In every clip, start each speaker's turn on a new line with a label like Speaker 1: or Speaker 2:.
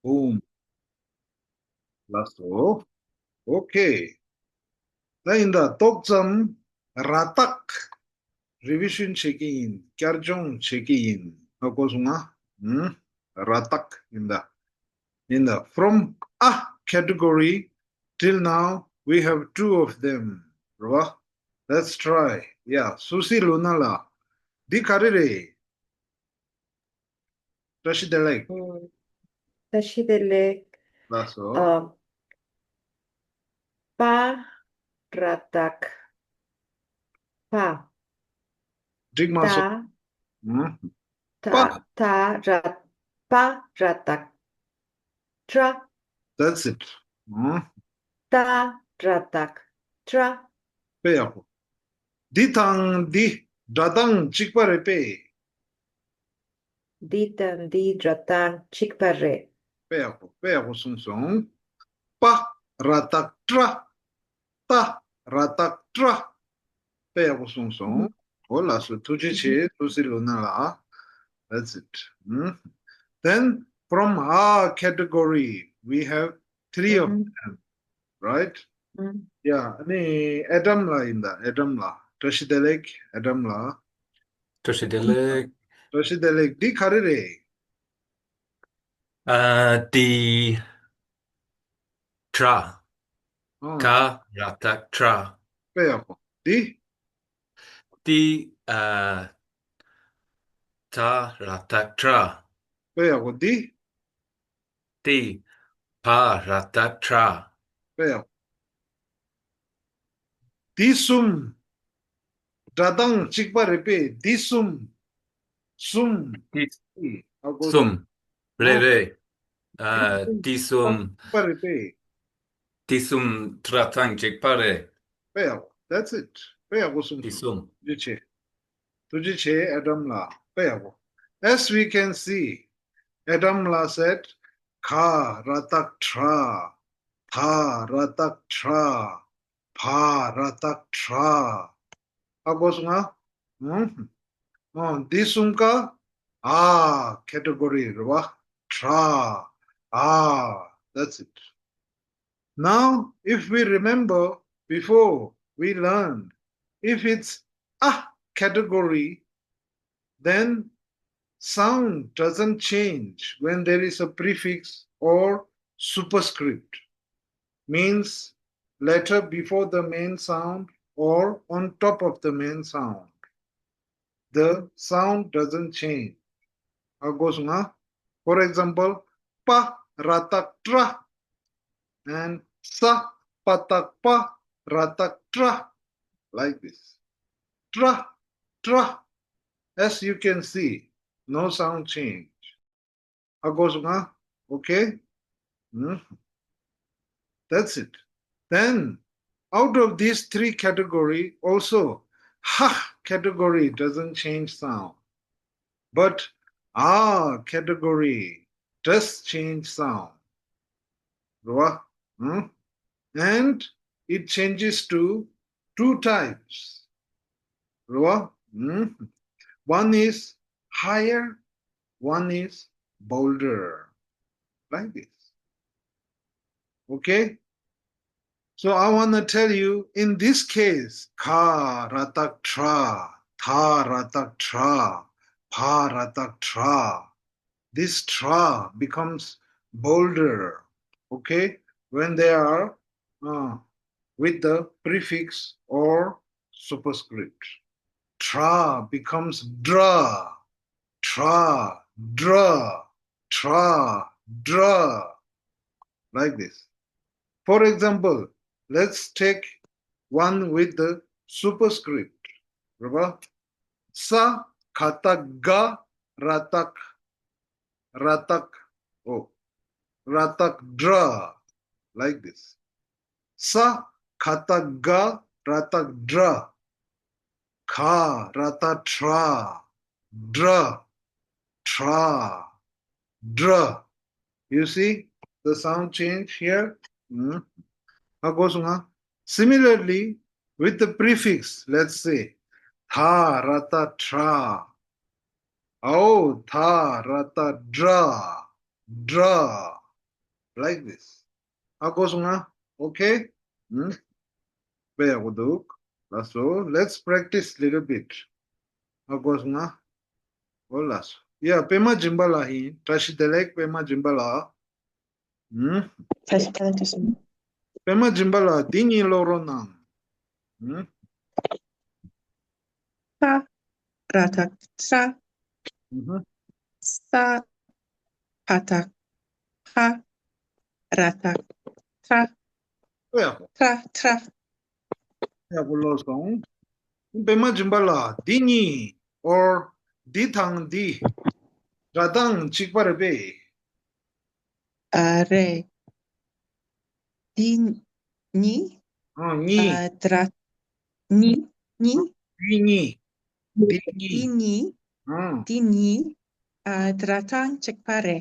Speaker 1: Boom. Lasso. Okay. Lainda tokzam ratak revision check-in. Kyarjong check-in. Ako sunga. Ratak in the from a category till now we have two of them. Right? Let's try. Yeah, Susi Lunala. Di karire. Tashidelek.
Speaker 2: Tashidelek.
Speaker 1: Lasso.
Speaker 2: Pa ratak. Pa.
Speaker 1: Digmaso. Pa.
Speaker 2: Pa ratak. Tra.
Speaker 1: That's it.
Speaker 2: Ta ratak. Tra.
Speaker 1: Payako. Ditang di dadang chikparepe.
Speaker 2: Ditan di ratang chikpare.
Speaker 1: Payako sung. Pa ratak tra. Ta ratak tra. Payako sung. Hola, so tujiche, tusilunala. That's it. Then from our category, we have three of them, right? Yeah, ani Adam la inda, Adam la. Toshidelek, Adam la.
Speaker 3: Toshidelek.
Speaker 1: Toshidelek, di karire.
Speaker 3: Di tra. Ka ratak tra.
Speaker 1: Payako. Di?
Speaker 3: Di ta ratak tra.
Speaker 1: Payako. Di?
Speaker 3: Di pa ratak tra.
Speaker 1: Payako. Di sum. Dadang chikparepe. Di sum. Sum.
Speaker 3: Sum. Re. Di sum.
Speaker 1: Chikparepe.
Speaker 3: Di sum tratang chikpare.
Speaker 1: Payako. That's it. Payako sum.
Speaker 3: Di sum.
Speaker 1: Tujiche, Adam la. Payako. As we can see, Adam la said, Ka ratak tra. Tha ratak tra. Pa ratak tra. Agos nga? Disumka? Category. Tra. That's it. Now, if we remember before we learned, if it's a category, then sound doesn't change when there is a prefix or superscript. Means letter before the main sound or on top of the main sound. The sound doesn't change. For example, pa ratak tra and sa patak pa ratak tra, like this. Tra, tra. As you can see, no sound change. Okay? That's it. Then, out of these three categories, also, ha category doesn't change sound. But category does change sound. And it changes to two types. One is higher, one is bolder. Like this. Okay? So I want to tell you, in this case, ka ratak tra, tha ratak tra, pa ratak tra. This tra becomes bolder, okay, when they are with the prefix or superscript. Tra becomes dra, tra, dra, tra, dra, like this. For example, let's take one with the superscript. Remember? Sa katak ga ratak ratak dra, like this. Sa katak ga ratak dra, ka rata tra, dra, tra, dra. You see the sound change here? Similarly, with the prefix, let's say, tha rata tra. Tha rata dra, dra. like this. How goes nga? Okay? So let's practice little bit. How goes nga? Olas. Yeah, pema jimbala hi. Tashidelek pema jimbala.
Speaker 4: 다시 받아주세요.
Speaker 1: Pema jimbala dini loro nang.
Speaker 4: 파, 라닥, 사, 사, 바닥, 파, 라닥, 트라,
Speaker 1: Yeah,
Speaker 4: 트라, 트라.
Speaker 1: yeah, song. Pema jimbala dini or ditang di. Radang chikbarebe.
Speaker 4: 아래, 니,
Speaker 1: Ni.
Speaker 4: 드라, 니,
Speaker 1: Dini. Dini.
Speaker 4: 디니, 디니, 드라탕, 책파레.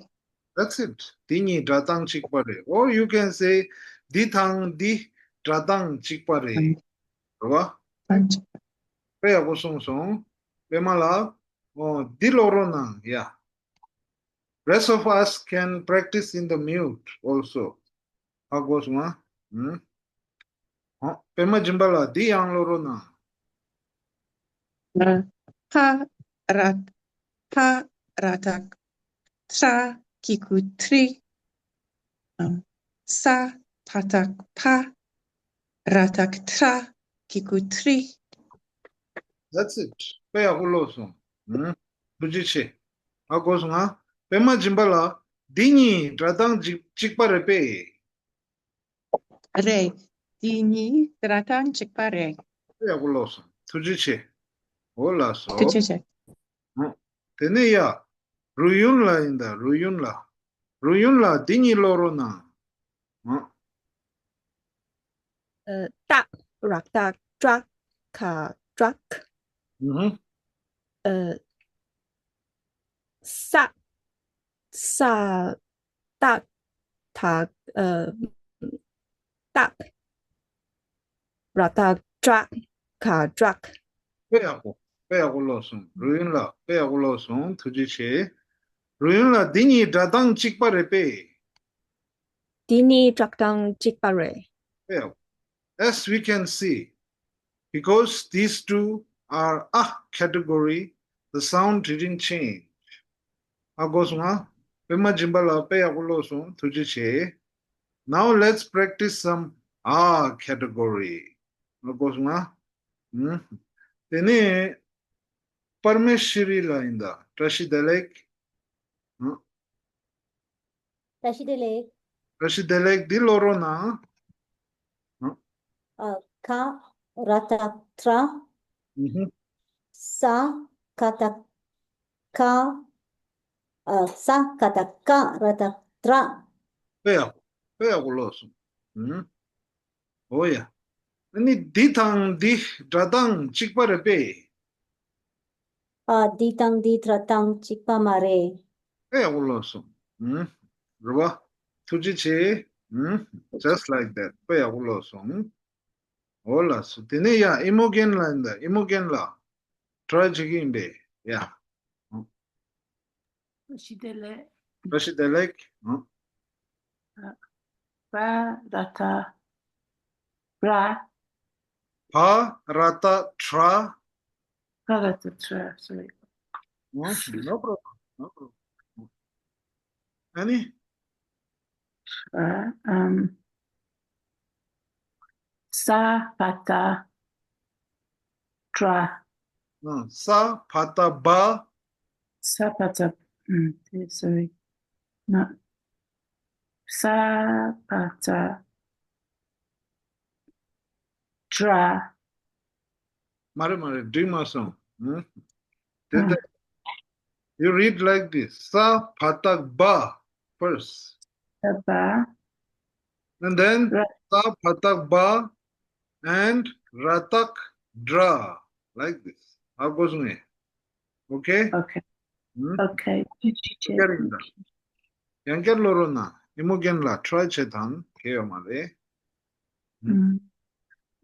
Speaker 1: That's it. Dini dratang chikpare. Or you can say ditang di dratang chikpare. Right? Kaya ko song. Pemala. Oh, dilorona. Yeah. Rest of us can practice in the mute also. How goes ma? Pema jimbala di ang lorona.
Speaker 4: 파, 라닥, 트라, 기구, 트리, 사, 바닥, 파, 라닥, 트라, 기구, 트리.
Speaker 1: That's it. Kaya ko loso. Tujiche. How goes ma? Pema jimbala dini dratang chikpare pe.
Speaker 4: 레, 디니, 드라탕, 책파레.
Speaker 1: Kaya ko loso. Tujiche. Hola so.
Speaker 4: 그치지?
Speaker 1: Teneya. Ruyunla inda. Ruyunla. Ruyunla dini lorona.
Speaker 5: 딱, 락딱, 쫙, 카, 쫙, 싹, 싹, 딱, 탁, 딱, 락딱, 쫙, 카, 쫙.
Speaker 1: Peago losum. Ruyunla. Peago losum. Tujiche. Ruyunla dini dadang chikparepe.
Speaker 5: 디니 쫙당 찍바레.
Speaker 1: Peago. As we can see, because these two are a category, the sound didn't change. Agosuma. Pema jimbala peago losum. Tujiche. Now let's practice some a category. Agosuma. Tene Parmeshwari la inda. Tashidelek. Tashidelek di lorona.
Speaker 6: Ka rata tra sa kata ka rata tra.
Speaker 1: Peago losum. Oh yeah. Ani ditang di dradang chikparepe.
Speaker 6: Ditang di tratang chikpa mare.
Speaker 1: Peago losum. Ruba. Tujiche. Just like that. Peago losum. Hola. So tene ya imogen la inda. Imogen la. Try checking be. Yeah. Tashidelek.
Speaker 4: 파, 라타, 라,
Speaker 1: Pa rata tra.
Speaker 4: 라타, 트라, sorry.
Speaker 1: No problem. No problem. Any?
Speaker 4: 사, 바타, 트라,
Speaker 1: Sa pata ba.
Speaker 4: 사, 바타, sorry. No. 사, 바타, 트라.
Speaker 1: Mare, dream song. You read like this. Sa patak ba first.
Speaker 4: 바,
Speaker 1: And then
Speaker 4: Ra-
Speaker 1: sa patak ba and ratak dra. Like this. How goes me? Okay?
Speaker 4: okay.
Speaker 1: Hmm?
Speaker 4: Okay.
Speaker 1: Getting that. Yanker lorona. Imogen la. Try chetan. Keo mare.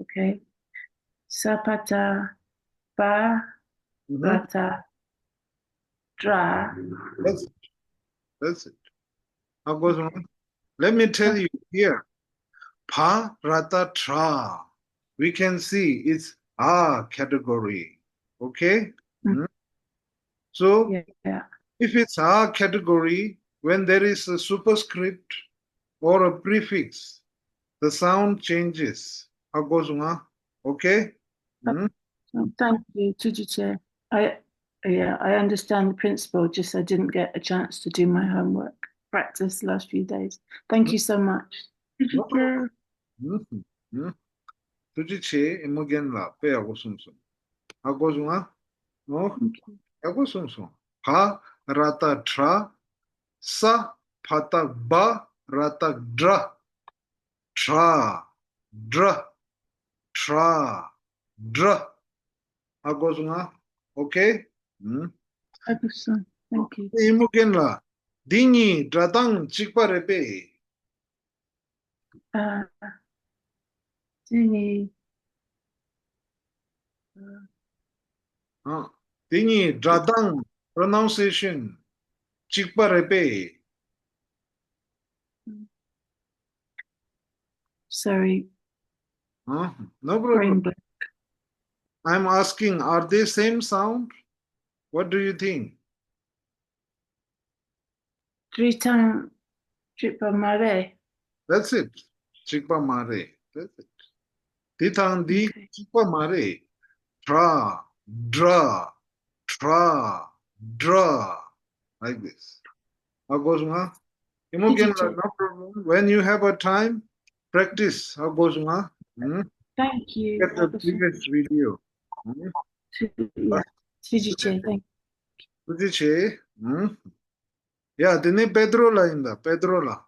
Speaker 4: Okay. Sapata, ba, rata, dra.
Speaker 1: That's it. How goes on? Let me tell you here. Pa, rata, tra. We can see it's a category. Okay?
Speaker 4: Mm.
Speaker 1: So,
Speaker 4: Yeah.
Speaker 1: if it's a category, when there is a superscript or a prefix, the sound changes. Okay?
Speaker 4: Thank you, Chichiche. I understand the principle, just I didn't get a chance to do my homework practice the last few days. Thank you so much.
Speaker 1: No problem. Tujiche emogen la pe agosumsum. Agosuma? No?
Speaker 4: Thank you.
Speaker 1: Agosumsum. Pa, rata, tra. Sa, pata, ba, rata, dra. Tra, dra, tra, dra. Agosuma? Okay?
Speaker 4: Awesome. Thank you.
Speaker 1: Emogen la. Dini, dradang, chikparepe.
Speaker 4: Dini.
Speaker 1: Dini, dradang, pronunciation. Chikparepe.
Speaker 4: Sorry,
Speaker 1: No
Speaker 4: brain
Speaker 1: problem.
Speaker 4: blank.
Speaker 1: I'm asking, are they same sound? What do you think?
Speaker 4: Tritang Tripa Mare.
Speaker 1: That's it. Chikpa mare. That's it. Titang di
Speaker 4: Okay.
Speaker 1: chikpa mare. Tra, dra, tra, dra. Like this. How goes ma? Imogen,
Speaker 4: Teacher.
Speaker 1: no problem. When you have a time, practice. How goes ma?
Speaker 4: Thank you.
Speaker 1: Get the previous video.
Speaker 4: Yeah. Teacher, thank
Speaker 1: Tujiche. Yeah, dine Pedrola in the Pedrola.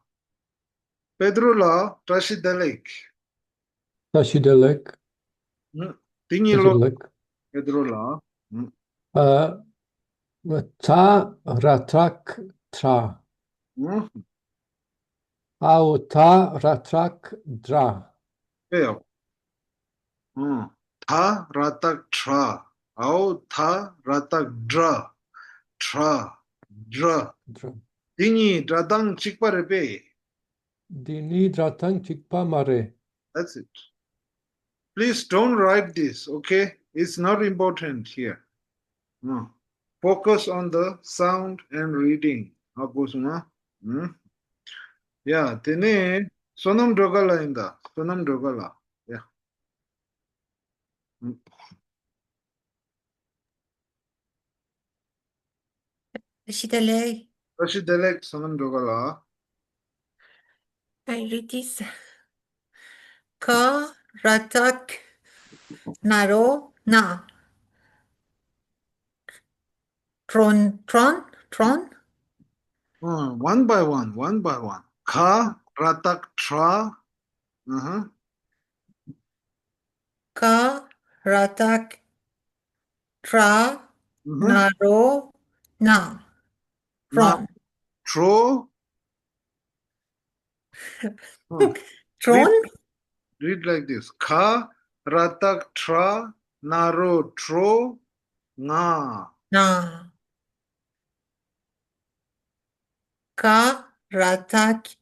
Speaker 1: Pedrola, Trashidelek.
Speaker 7: Tashidelek.
Speaker 1: Tinilo
Speaker 7: Tashidelek.
Speaker 1: Pedrola.
Speaker 7: Ta ratrak tra.
Speaker 1: Hmm?
Speaker 7: Au ta ratrak dra.
Speaker 1: Yeah. Tha ratak tra. Au tha ratak dra. Tra. Dra.
Speaker 7: Dra.
Speaker 1: Tingi dradang chikparepe.
Speaker 7: Dini dratang chikpa mare.
Speaker 1: That's it. Please don't write this, okay? It's not important here. No. Focus on the sound and reading. Apusuna. Yeah, tene sonam dogala inda. Sonam dogala. Yeah.
Speaker 8: Shidelek,
Speaker 1: Rashidelek sonam dogala.
Speaker 8: I read this. Ka ratak naro na. Tron.
Speaker 1: One by one. Ka, ratak, tra.
Speaker 8: Ka ratak tra naro na. Tron.
Speaker 1: Tro.
Speaker 8: Tron?
Speaker 1: Read like this. Ka, ratak, tra, naro, tro, nga.
Speaker 8: Na. Ka ratak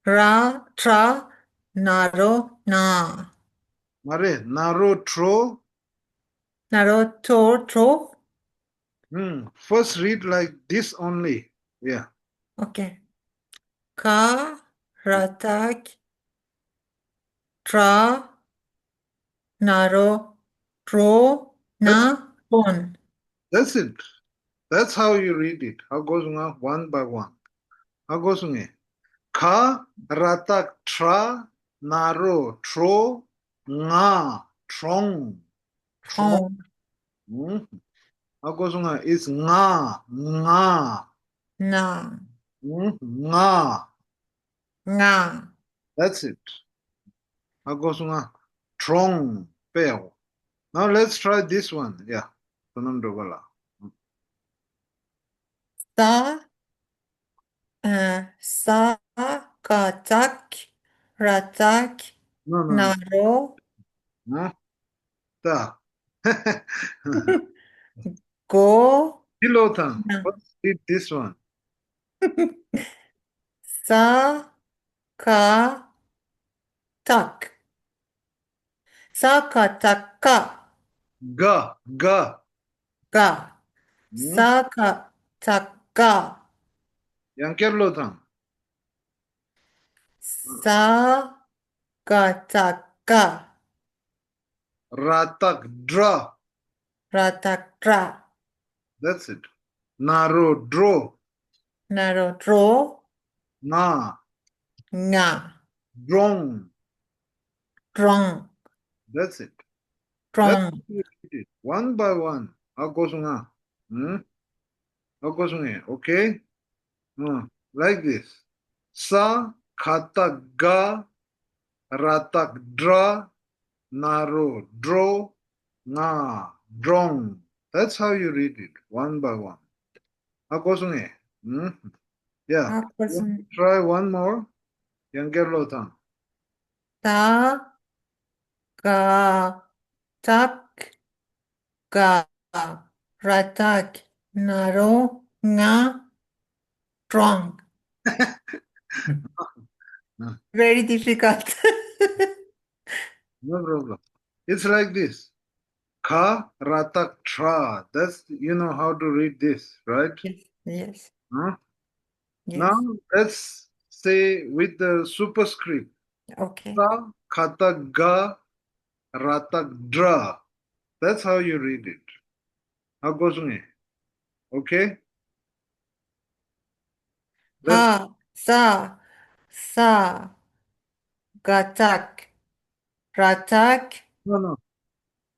Speaker 8: ra tra naro na.
Speaker 1: Mare, naro, tro.
Speaker 8: Naro tro.
Speaker 1: First read like this only. Yeah.
Speaker 8: Okay. Ka ratak tra naro tro na pon.
Speaker 1: That's it. That's how you read it. How goes one by one. How goes Ka, ratak, tra, naro, tro, nga, trong.
Speaker 8: Trong.
Speaker 1: How goes it's nga.
Speaker 8: Na.
Speaker 1: Nga.
Speaker 8: Nga.
Speaker 1: That's it. How goes trong, peo. Now let's try this one. Yeah. Sonam dogala.
Speaker 8: Sa katak ratak
Speaker 1: No.
Speaker 8: naro
Speaker 1: Da.
Speaker 8: go
Speaker 1: Kilotan. Let's read this one.
Speaker 8: sa ka tak. Sa ka tak ka.
Speaker 1: Ga.
Speaker 8: Ga. Sa ka tak ka.
Speaker 1: Yang kerlo tang.
Speaker 8: Sa ka tak ka.
Speaker 1: Ratak dra.
Speaker 8: Ratak tra.
Speaker 1: That's it. Naro dro.
Speaker 8: Naro dro.
Speaker 1: Na.
Speaker 8: Nga.
Speaker 1: Drong.
Speaker 8: Drong.
Speaker 1: That's it. That's
Speaker 8: Drong.
Speaker 1: it. One by one. Ako sunga. Ako sunga. Okay? Like this. Sa khatak ga. Ratak dra. Naro dro. Na. Drong. That's how you read it. One by one. Ako sunga. Yeah.
Speaker 8: Ako sunga.
Speaker 1: Try one more. Yang kerlo tang.
Speaker 8: Ta ka tak ka ratak naro nga drong. Very difficult.
Speaker 1: No problem. It's like this. Kha ratak tra. That's you know how to read this, right?
Speaker 8: Yes.
Speaker 1: Huh?
Speaker 8: Yes.
Speaker 1: Now let's say with the superscript.
Speaker 8: Okay.
Speaker 1: Sa khatak ga ratak dra. That's how you read it. How goes it? Okay?
Speaker 8: Ha sa gatak ratak
Speaker 1: No.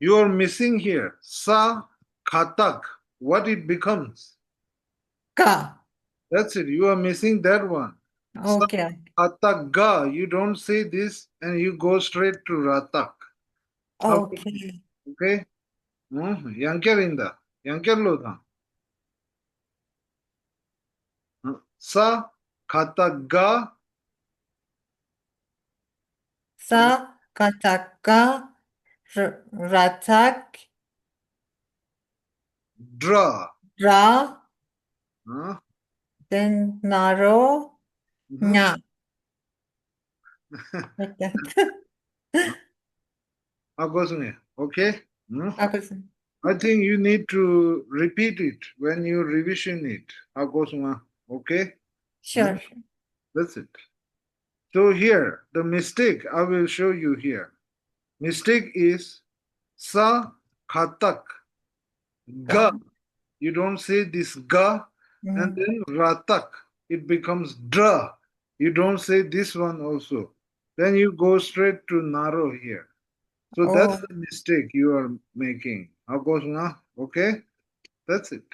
Speaker 1: You are missing here. Sa khatak. What it becomes?
Speaker 8: ka.
Speaker 1: That's it. You are missing that one.
Speaker 8: Okay.
Speaker 1: Ratak ga. You don't say this and you go straight to ratak.
Speaker 8: Okay.
Speaker 1: Okay? Yang kerinda. Yang kerlo tang. Sa khatak ga
Speaker 8: Sa gatak ka ratak
Speaker 1: dra.
Speaker 8: ra
Speaker 1: Huh?
Speaker 8: then naro nga. Like that.
Speaker 1: Okay?
Speaker 8: Ako sunga.
Speaker 1: I think you need to repeat it when you revision it. Okay?
Speaker 8: Sure.
Speaker 1: That's it. So here, the mistake I will show you here. Mistake is sa khatak ga. You don't say this ga and then ratak. It becomes dra. You don't say this one also. Then you go straight to naro here. So that's the mistake you are making. Okay? That's it.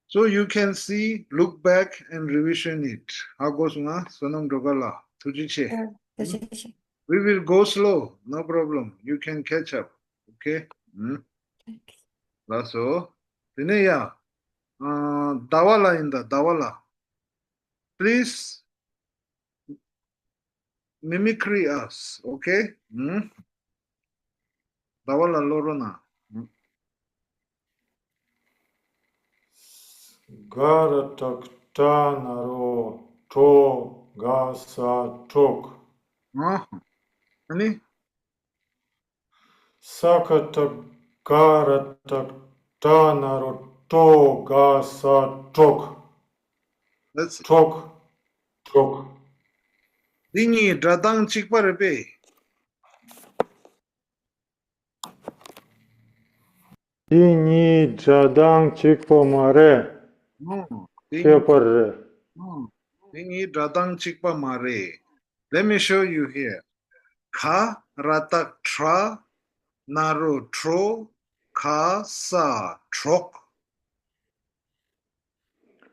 Speaker 1: So you can see, look back and revision it. Sonam dogala. Tujiche. We will go slow, no problem. You can catch up. Okay? So, Dineya, Dawala in the Dawala. Please mimicry us, okay? Dawala Lorona.
Speaker 9: Garatak tanaro to gasa tok.
Speaker 1: Any?
Speaker 9: Sakatak garatak tanaro to gasa tok.
Speaker 1: That's it.
Speaker 9: Tok.
Speaker 1: Dini Dradang Chikparepe.
Speaker 9: Dini jadang chikpo mare. Chepare.
Speaker 1: Dini Dradang Chikpa Mare. Let me show you here. Kha ratak tra naro tro ka sa trok.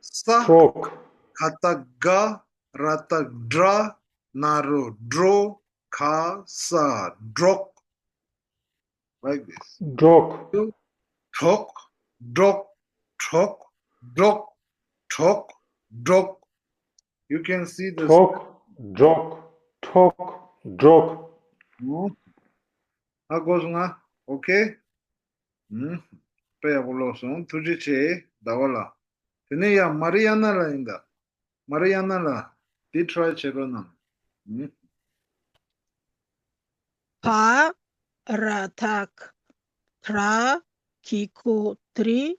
Speaker 1: Sa
Speaker 9: Trok.
Speaker 1: khatak ga ratak dra naro dro ka sa drok. Like this.
Speaker 9: Drok.
Speaker 1: Trok, drok, trok, drok, trok, drok. You can see the
Speaker 9: Tok. Drok. Tok. Drok.
Speaker 1: How goes nga? Okay? Paya boloson. Tujiche, dawala. Tene ya Mariana la inda. Mariana la. try cheronan.
Speaker 10: Pa ratak tra kiku tri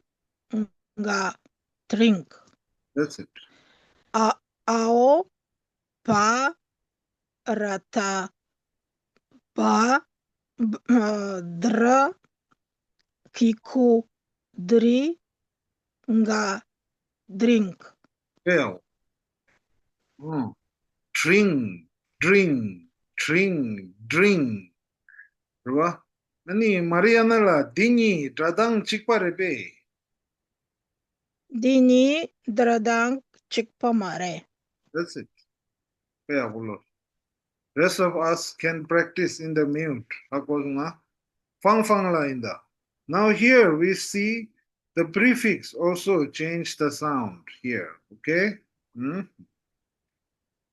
Speaker 10: nga drink.
Speaker 1: That's it.
Speaker 10: Ao pa rata pa dra kiku dri nga drink.
Speaker 1: Well. Drink, drink. Right? Nani Mariana la dini dradang chikparepe.
Speaker 10: Dini dradang chikpamare.
Speaker 1: That's it. Rest of us can practice in the mute. Fang la inda. Now here we see the prefix also change the sound here. Okay?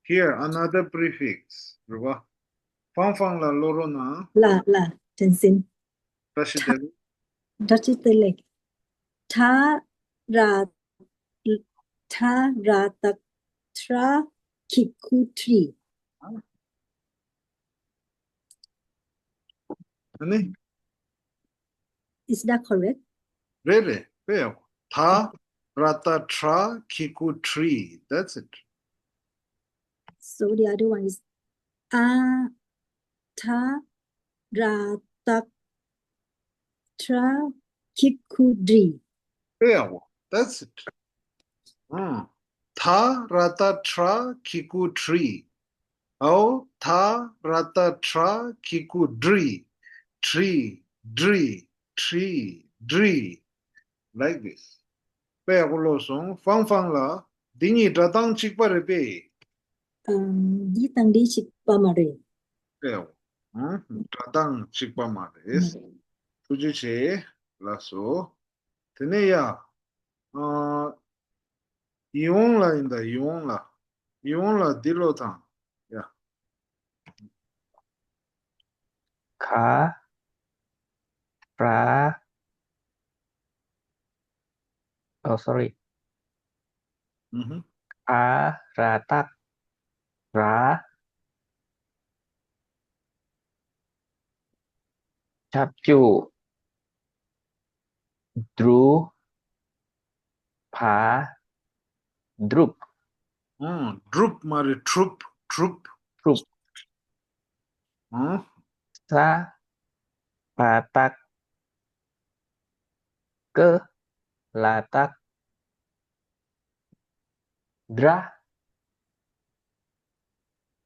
Speaker 1: Here another prefix. Fang la lorona.
Speaker 6: La tensin.
Speaker 1: Rashideli.
Speaker 6: Rachitele. Ta ra tak tra kikutri.
Speaker 1: Nani?
Speaker 6: Is that correct?
Speaker 1: Really? Where? Ta rata tra kiku tree. That's it.
Speaker 6: So the other one is a ta ra tak tra kikudri.
Speaker 1: Where? That's it. Ta rata tra kiku tree. Oh, ta rata tra kiku dri. Tree, dri, tree, dri. Like this. Where song fang la dini dratang chikparepe.
Speaker 6: Di tang di chikpamare.
Speaker 1: Where? Dratang chikpamares. Tujiche laso. Teneya. Ion la inda ion la. Ion la dilotang. Yeah.
Speaker 11: Kha ra sorry. A ra tak ra chap chu dru pa drup.
Speaker 1: Drup mari troop.
Speaker 11: Sa pa tak ke la tak dra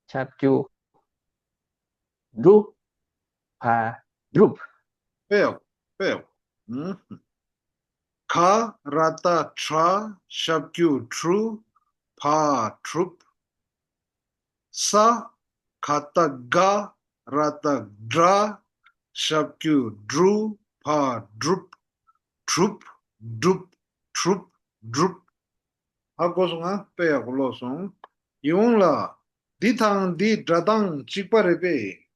Speaker 11: chap chu dru pa drup.
Speaker 1: Fail. Ka rata tra shabkyu true pa troop. Sa kata ga rata dra shabkyu drew pa drup. Troop, drup, troop, drup. Hakosonga peya kulosong. Yung la ditang di dradang chikparepe.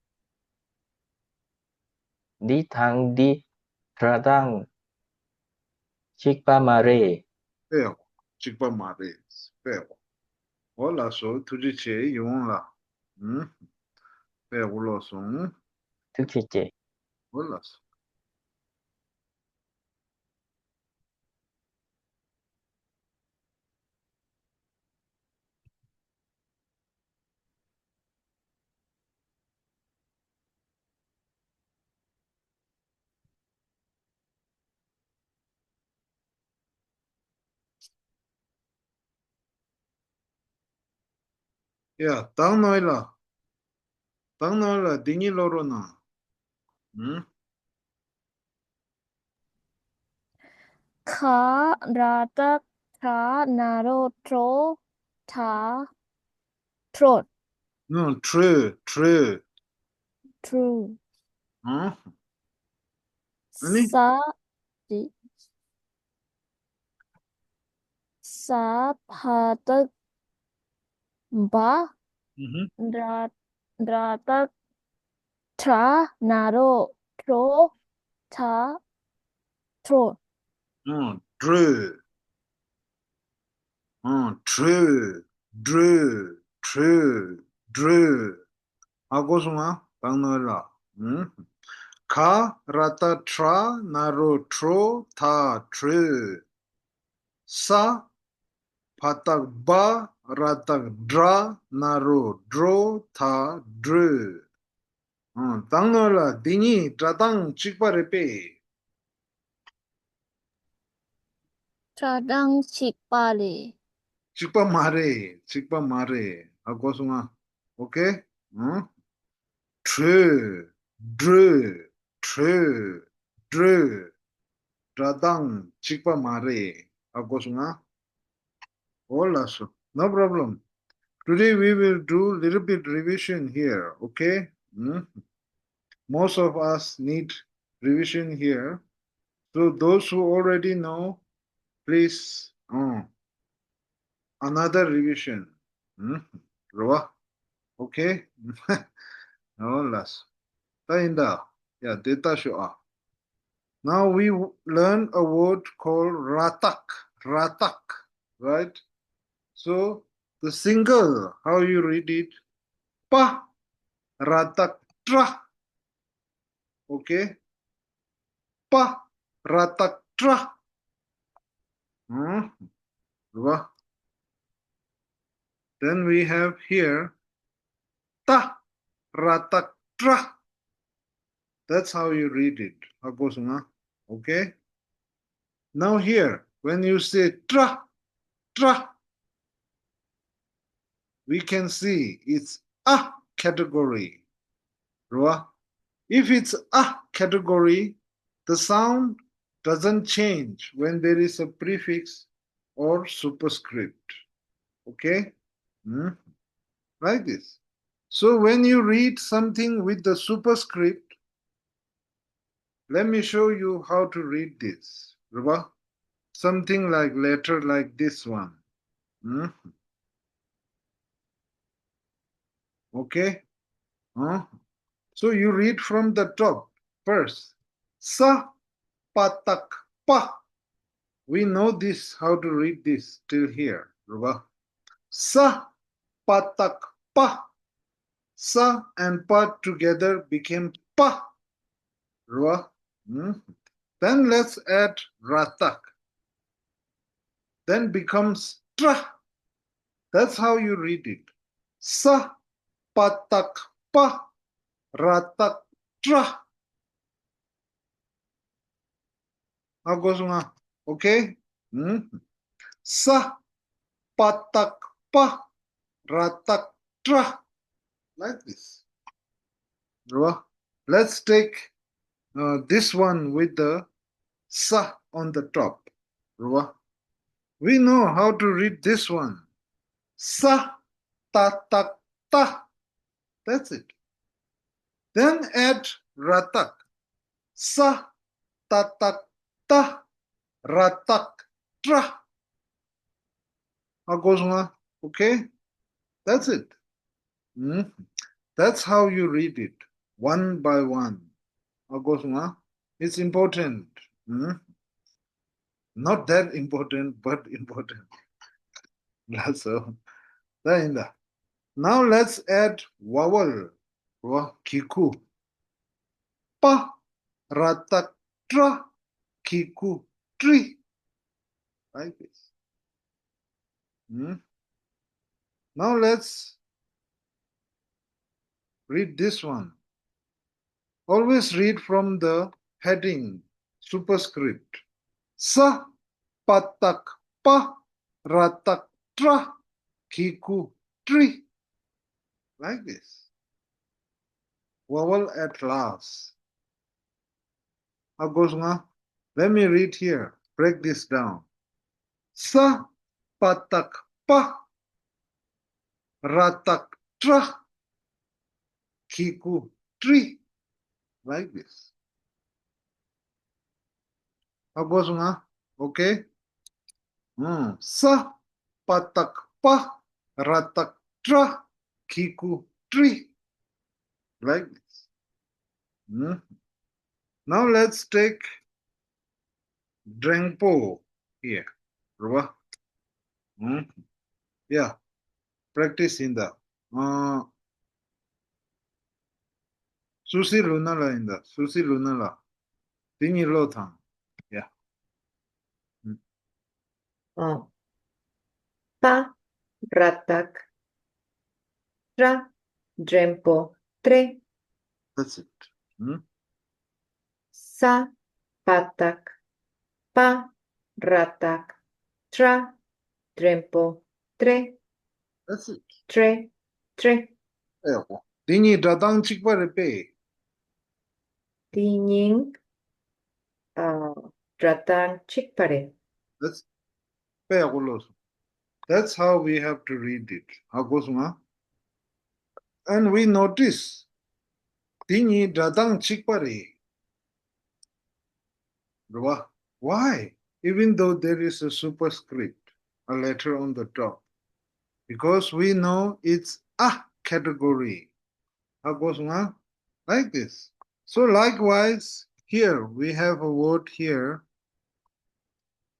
Speaker 11: Di thang di dradang chikpamare.
Speaker 1: Peya chikpamare. Peya. Hola so tujiche yung la. Peya kulosong.
Speaker 11: Thức che che.
Speaker 1: Hola so. Yeah, tang noi la dingi loro na.
Speaker 5: Kha rata tra naro tro ta trot.
Speaker 1: No, true.
Speaker 5: True.
Speaker 1: Ani?
Speaker 5: Sa patak ba dratak tra naro tro ta trot.
Speaker 1: True. tru, dru. Agosunga, Tangnola. Ka, rata, tra, naro, tro, ta, tru. Sa, patak, ba, ratak, dra, naro, dro, ta, dru. Tangnola, dini, tratang, chikparepe.
Speaker 5: Tradang chikpale.
Speaker 1: Chikpa mare. Agosunga. Okay? Tru, dru, tru, dru. Tratang, chikpa mare. Agosunga. Hola, so. No problem. Today we will do little bit revision here, okay? Most of us need revision here. So those who already know, please another revision. Roa, okay? Hola. Tainda. Yeah, data show. Now we learn a word called ratak. Ratak, right? So the single, how you read it? Pa ratak tra. Okay? Pa ratak tra. Then we have here ta ratak tra. That's how you read it. Okay? Now here, when you say tra, tra, we can see it's a category. If it's a category, the sound doesn't change when there is a prefix or superscript. Okay? Like this. So when you read something with the superscript, let me show you how to read this. Something like letter like this one. Okay? So you read from the top first. Sa patak pa. We know this, how to read this till here. Sa patak pa. Sa and pa together became pa. Then let's add ratak. Then becomes tra. That's how you read it. Sa patak pa ratak tra. How goes on? Okay? Sa patak pa ratak tra. Like this. Let's take this one with the sa on the top. We know how to read this one. Sa ta tak ta. That's it. Then add ratak. Sa ta tak ta ratak tra. How goes on? Okay? That's it. That's how you read it, one by one. How goes on? It's important. Not that important, but important. So, now let's add vowel. Kiku. Pa, ratak, tra, kiku, tri. Like this. Now let's read this one. Always read from the heading, superscript. Sa, patak, pa, ratak, tra, kiku, tri. Like this. Vowel at last. How goes on? Let me read here. Break this down. Sa, patak, pa, ratak, tra, kiku, tri. Like this. How goes on? Okay? Sa, patak, pa, ratak, tra, kiku, tri. Like this. Now let's take Drengpo here. Yeah. Practice in the Susi Lunala in the Susi Lunala. Tini Lothang. Yeah.
Speaker 2: Pa, ratak, tra, drempo, tre,
Speaker 1: That's it.
Speaker 2: sa, patak, pa, ratak, tra, drempo, tre,
Speaker 1: That's it.
Speaker 2: tre, tre.
Speaker 1: Tini Dadang Chikpa Repe.
Speaker 2: Tinying, ratang, chikpare.
Speaker 1: That's how we have to read it. And we notice Tini Dadang Chikpare. Why? Even though there is a superscript, a letter on the top. Because we know it's a category. Like this. So likewise, here we have a word here.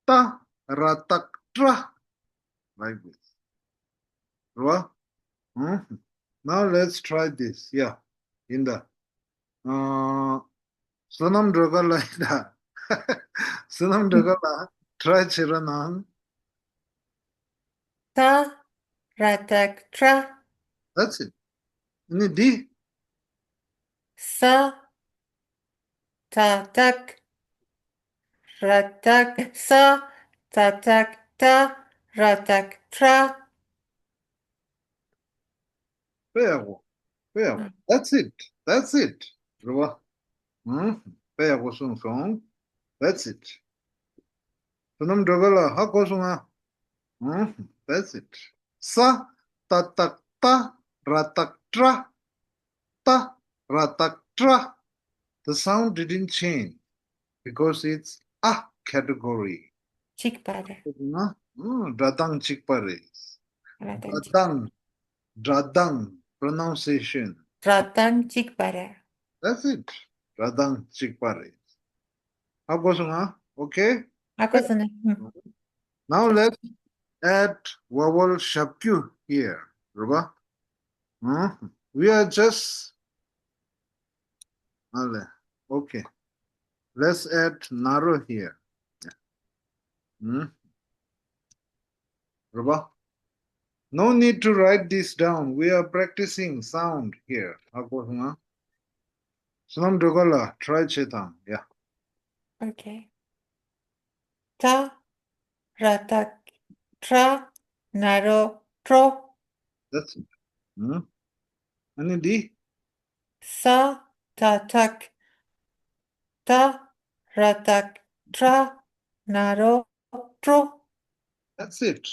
Speaker 1: Ta ratak tra. Like this. Now let's try this. Yeah. In the Sunam Dragala. Sunam Dragala. Try Chiranan.
Speaker 8: Ta ratak tra.
Speaker 1: That's it. Ini di.
Speaker 8: Sa tatak ratak sa tatak ta ratak tra.
Speaker 1: That's it. That's it. That's it. Sunam Dragala. Hakosunga. That's it. Sa tatak ta ratak tra. Ta ratak tra. The sound didn't change because it's a category.
Speaker 8: Chikpare.
Speaker 1: Radang chikpares. Radang pronunciation.
Speaker 8: Radang chikpare.
Speaker 1: That's it. Radang chikpares. Okay? Now let's add vowel shapyu here. We are just okay. Let's add naro here. No need to write this down. We are practicing sound here. Sunam Dogala, try Chetan. Yeah.
Speaker 8: Okay. Ta ratak tra naro tro.
Speaker 1: That's it. Ani di?
Speaker 8: Sa tatak ta ratak tra naro tro.
Speaker 1: That's it.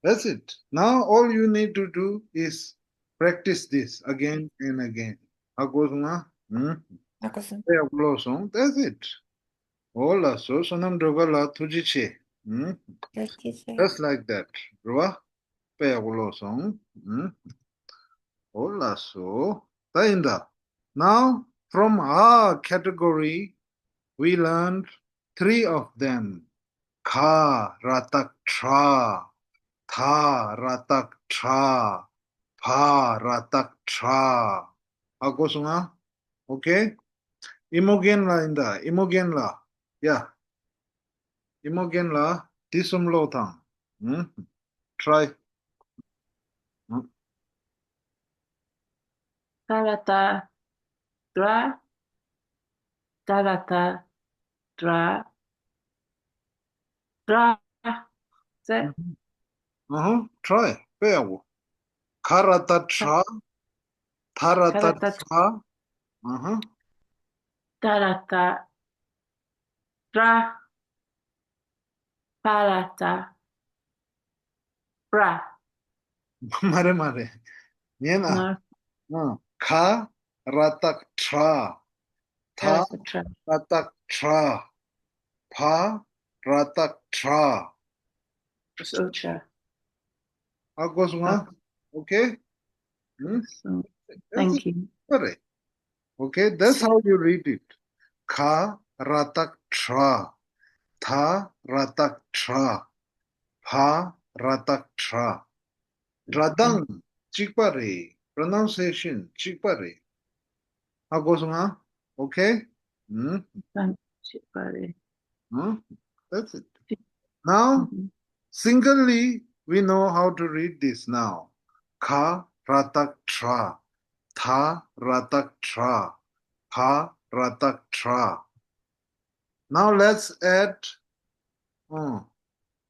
Speaker 1: That's it. Now all you need to do is practice this again and again. That's it. Hola, so Sunam Dogala tujiche. Just like that. Hola, so Tainda. Now from our category, we learned 3 of them. Kha, ratak, tra. Tha, ratak, tra. Pa, ratak, tra. Okay? Imogen la. Yeah. Imogen la. Tisum lotang. Try.
Speaker 4: Tarata, dra, tarata, dra, dra. That's it.
Speaker 1: Try. Peawo. Karata tra. Tarata tra.
Speaker 4: Tarata, dra, parata, bra.
Speaker 1: Mare. Niena. Ka ratak tra. Tha ratak tra. Pa ratak tra. Okay?
Speaker 4: Thank you.
Speaker 1: Okay, that's how you read it. Ka ratak tra. Tha ratak tra. Pa ratak tra. Radang chikpare. Pronunciation, chikpare. Agosunga, okay?
Speaker 4: Thank you, Chikpare.
Speaker 1: That's it. Now,
Speaker 4: Mhm.
Speaker 1: singly, we know how to read this now. Kha, ratak, tra. Tha, ratak, tra. Pa, ratak, tra. Now let's add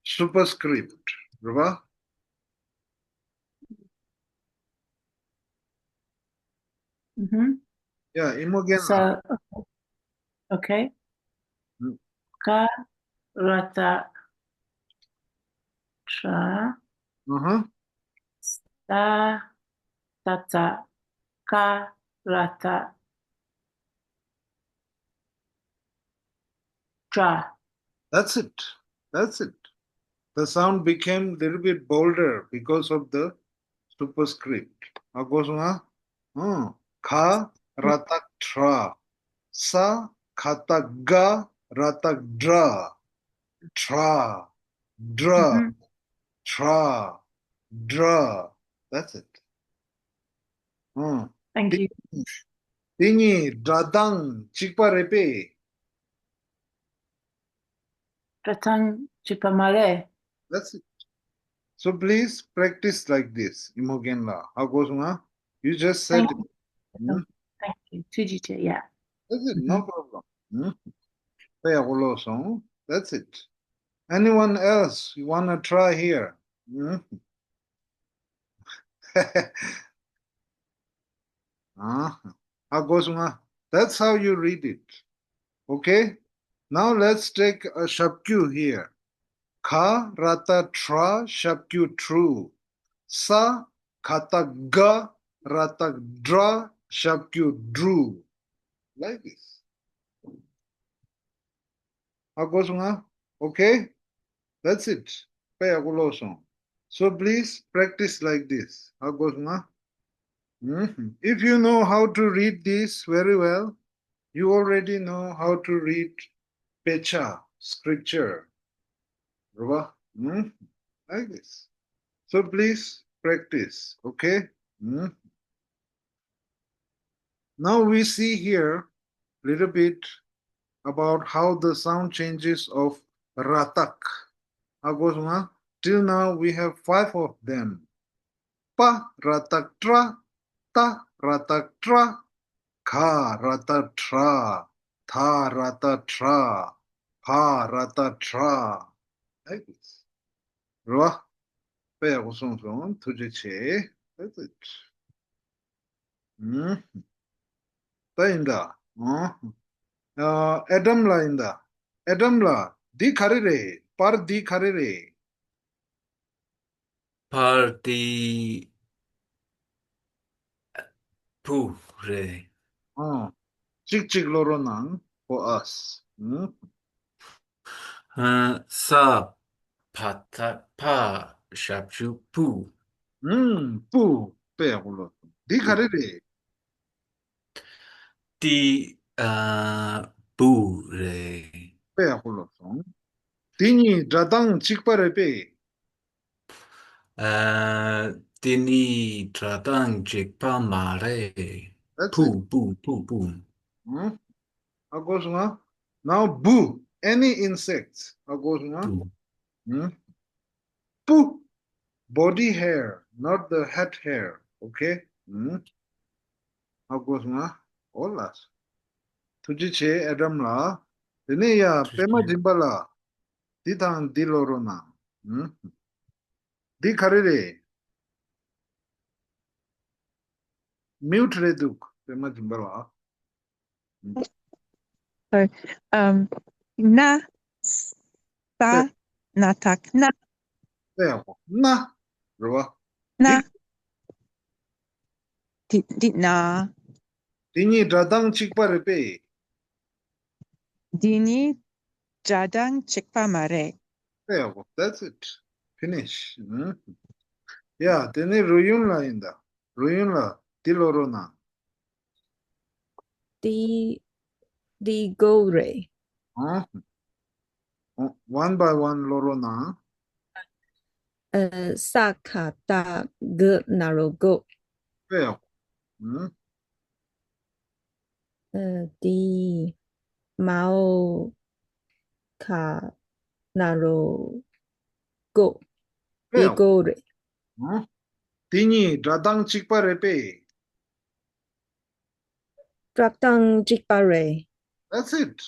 Speaker 1: superscript. Ruba?
Speaker 4: Mhm.
Speaker 1: Yeah, Imogen.
Speaker 4: So, okay.
Speaker 1: Mm.
Speaker 4: Ka, rata, tra, ta, tata, ka, rata, tra.
Speaker 1: That's it. That's it. The sound became a little bit bolder because of the superscript. Agosunga? Kha, ratak, tra. Sa, khatak, ga, ratak, dra. Tra, dra,
Speaker 4: Mhm.
Speaker 1: tra, dra. That's it.
Speaker 4: Thank you.
Speaker 1: Tingi, dradang, chikparepe.
Speaker 4: Ratang Chipamare.
Speaker 1: That's it. So please practice like this. Imogen la. Agosunga? You just said
Speaker 4: Thank
Speaker 1: it.
Speaker 4: you. Thank you. Tujiche, yeah.
Speaker 1: That's it, no problem. That's it. Anyone else you want to try here? That's how you read it. Okay? Now let's take a shabkyu here. Ka rata tra shabkyu true. Sa kata ga rata dra shabkyu drew. Like this. Okay? That's it. So please practice like this. If you know how to read this very well, you already know how to read Pecha, scripture. Like this. So please practice, okay? Now we see here a little bit about how the sound changes of ratak. Till now we have 5 of them. Pa ratak tra, ta ratak tra, ka ratak tra, tha ratak tra, pa ratak tra. Like this. Right? 빼하고 송송 도대체. That's it. 따인다. 에덤라인다. 에덤라. 디 카레레. par di 카레레.
Speaker 3: Par di pure.
Speaker 1: 찍찍로로낭 for us.
Speaker 3: Sa pata pa shabju pu.
Speaker 1: 뿌. 빼하고로. 디 카레레.
Speaker 3: Di pure.
Speaker 1: 빼하고로. 디니 자당 직발에 빼.
Speaker 3: Dini tratang jikpa mare.
Speaker 1: That's it.
Speaker 3: Pu.
Speaker 1: 하고서 now boo. Any insects. 하고서 뿌. Body hair, not the head hair. Okay? 하고서 올라서. 투지체 에덤라. 드네야 페마 짐발라. 디당 딜로로나. 디 카레레. Mute reduk. 페마 짐발라.
Speaker 10: Na sa natak na
Speaker 1: 빼하고. 나. 들어봐.
Speaker 10: na di na
Speaker 1: 디니 드라당 칙바를 빼.
Speaker 10: dini jadang chikpa mare.
Speaker 1: 빼하고. That's it. Finish. 야, 드네 루윤라인다. 루윤라. 딜로로나.
Speaker 2: Di gore.
Speaker 1: One by one, Lorona.
Speaker 2: Sakata G Narogo.
Speaker 1: 빼요.
Speaker 2: Di Mao Ka Narogo.
Speaker 1: 빼요.
Speaker 2: Yegore.
Speaker 1: 디니 라당 직발에 빼.
Speaker 2: Tratang Jikpare.
Speaker 1: That's it.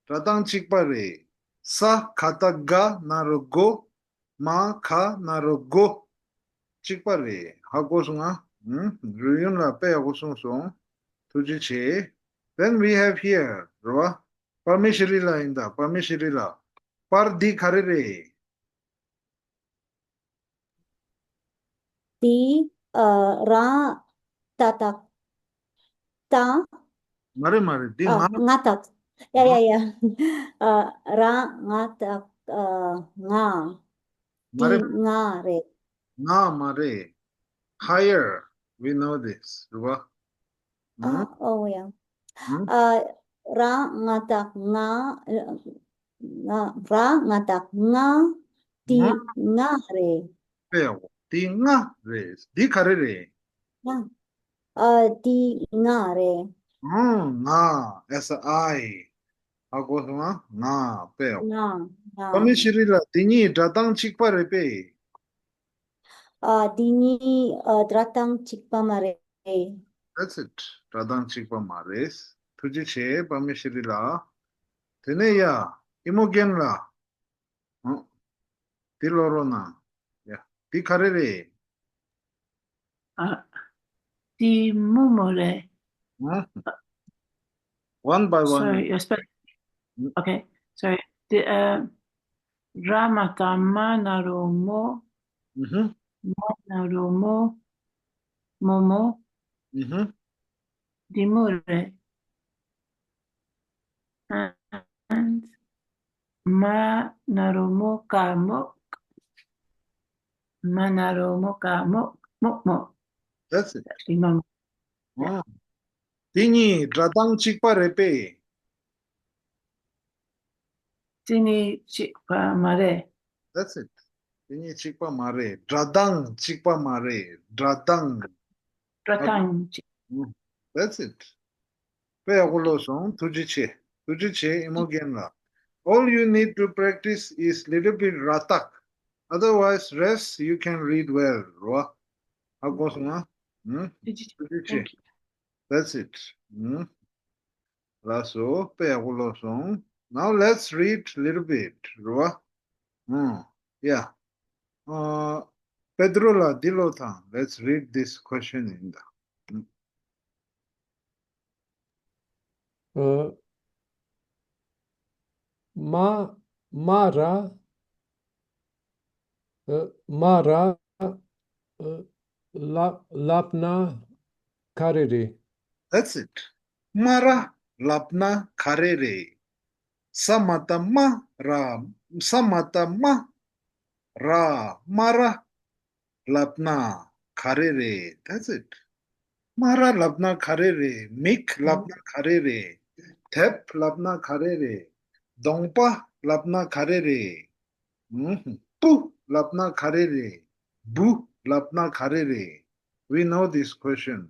Speaker 1: 라당 직발에. 사 가다가 나르고 마 가 나르고 직발에 하고송아. 루윤라 빼하고 송송. 두지치. Then we have here, Rwa. Parmeshirila inda. Parmeshirila. Pardi karere.
Speaker 6: Di ra tatak ta
Speaker 1: Mare. Di nga.
Speaker 6: ngatak. Ya. Ra ngatak nga. Di
Speaker 1: Mare.
Speaker 6: nga re.
Speaker 1: Nga mare. Higher. We know this, Rwa.
Speaker 6: Oh yeah.
Speaker 1: Hmm?
Speaker 6: Ra ngatak nga ra ngatak nga di nga re.
Speaker 1: 빼하고. di nga re. di karere.
Speaker 6: Di nga re.
Speaker 1: nga. as I. 하고송아. nga. 빼요.
Speaker 6: Nga.
Speaker 1: Parmeshirila. 디니 라당 직발에 빼.
Speaker 6: Dini dratang chikpamare.
Speaker 1: That's it. 라당 직발 마레스. 두지치. Parmeshirila. 드네야. 이모겐라. 딜로로나. 야. di karere.
Speaker 4: Di mumore.
Speaker 1: One by one.
Speaker 4: Sorry, you're spelling. Okay, sorry. The Ramatama Naromo Naromo Momo Dimure and Ma Naromo Kamo Ma Naromo Kamo Mokmo.
Speaker 1: That's it.
Speaker 4: Imam.
Speaker 1: 디니 라당 직발에 빼.
Speaker 4: Dini Chikpa Mare.
Speaker 1: That's it. 디니 직발 마레. 라당 직발 마레. 라당.
Speaker 4: Dratang.
Speaker 1: That's it. 빼하고로송 두지치. 두지치 이모겐라. All you need to practice is little bit ratak. Otherwise, rest you can read well. Roa. 하고송아. 두지치. That's it. 라소 빼하고로송. Now let's read little bit. Roa. Yeah. Pedrola Dilota. Let's read this question in the.
Speaker 7: Mara lapna karere.
Speaker 1: That's it. Mara lapna karere. Samata ma ra mara lapna karere. That's it. Mara lapna karere. Mik lapna karere. Tep lapna karere. Dongpa lapna karere. Pu lapna karere. Bu lapna karere. We know this question.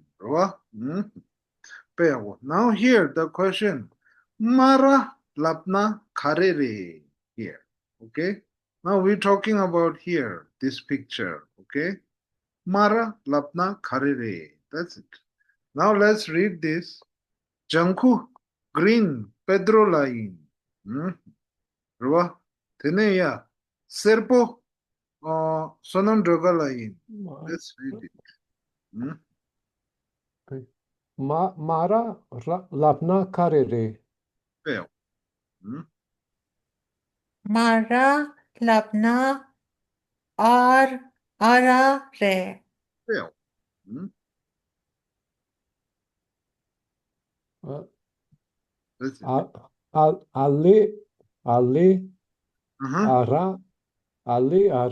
Speaker 1: Now here the question. Mara lapna karere. Here. Okay. Now we're talking about here, this picture. Okay. Mara lapna karere. That's it. Now let's read this. Janku green Pedro line. Rwa Teneya Serpo Sonam Droga line. Let's read it.
Speaker 7: Mara lapna karere.
Speaker 1: Fail.
Speaker 8: Mara labna ara re.
Speaker 1: Fail.
Speaker 7: Ale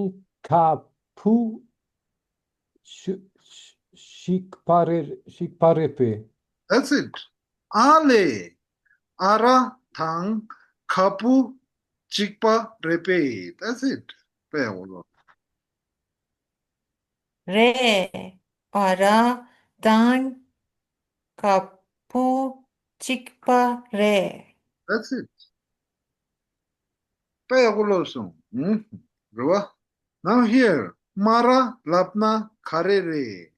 Speaker 7: tankapu shikparepe.
Speaker 1: That's it. Ale ara tang kapu chikpa repe. That's it.
Speaker 8: Re. Ara. Dan. Kapu. Chikpa. Re.
Speaker 1: That's it. Now here, Mara Lapna Karere.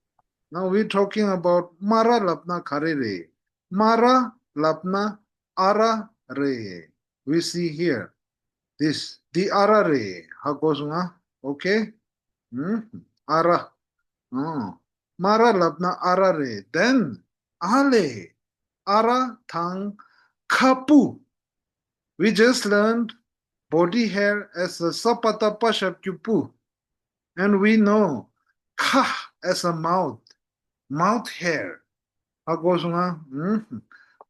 Speaker 1: Now we're talking about Mara Lapna Karere. Mara Lapna Ara Re. We see here. This, the Ara Re. How goes nga? Okay? Ara. Oh. Mara Lapna Ara Re. Then, Ale. Ara Tang Kapu. We just learned body hair as a sapatapa shapkyupu. And we know ka as a mouth hair. Agosunga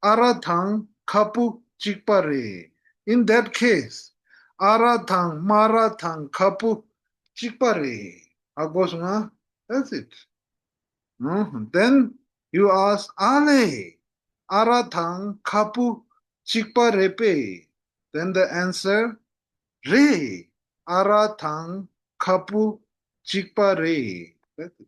Speaker 1: aratang kapu chikpare. In that case, aratang maratang kapu chikpare. Agosunga, that's it. Then you ask ale aratang kapu chikparepe. Then the answer re aratang kapu chikpare. That's it.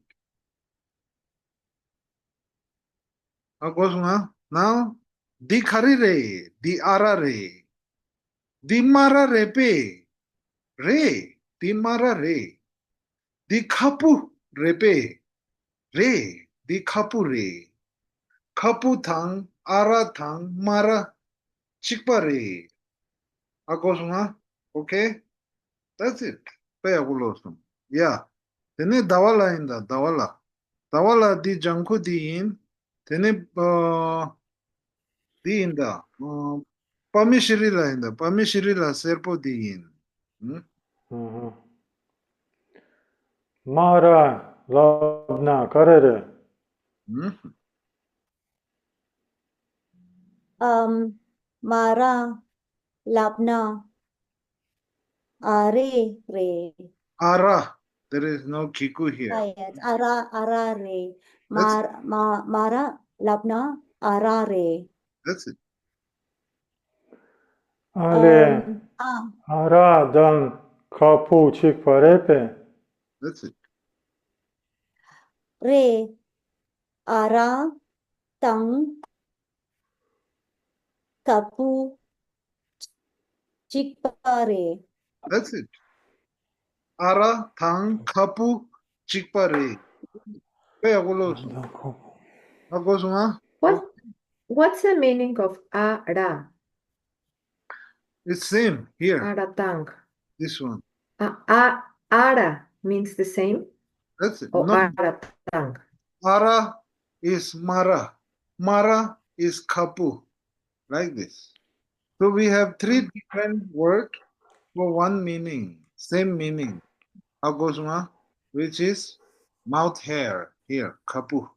Speaker 1: Now, di karire, di arare, di mararepe, re, di marare, di kapu repe, re, di kapu re, kapu tang, ara tang, mara, chikpare. Okay? That's it. Yeah. Tene dawala inda, dawala. Dawala di janku di in, tene di inda. Pamishirila inda, pamishirila serpo di in.
Speaker 9: Mara labna karere.
Speaker 6: Mara Labna Are Re.
Speaker 1: Ara. There is no kiku here.
Speaker 6: Yes, Ara Re. Mara Labna Ara Re.
Speaker 1: That's it.
Speaker 9: Ale ara dan kapu chikparepe.
Speaker 1: That's it.
Speaker 6: Re Ara Tang Kapu Chikpare.
Speaker 1: That's it. Ara tang kapu chikpare.
Speaker 2: What's the meaning of ara?
Speaker 1: It's same here.
Speaker 2: Aratang.
Speaker 1: This one.
Speaker 2: Ara means the same?
Speaker 1: That's it.
Speaker 2: Or
Speaker 1: No.
Speaker 2: aratang?
Speaker 1: Ara is mara. Mara is kapu. Like this. So we have three different words for one meaning. Same meaning. Agosuma, which is mouth hair. Here, kapu.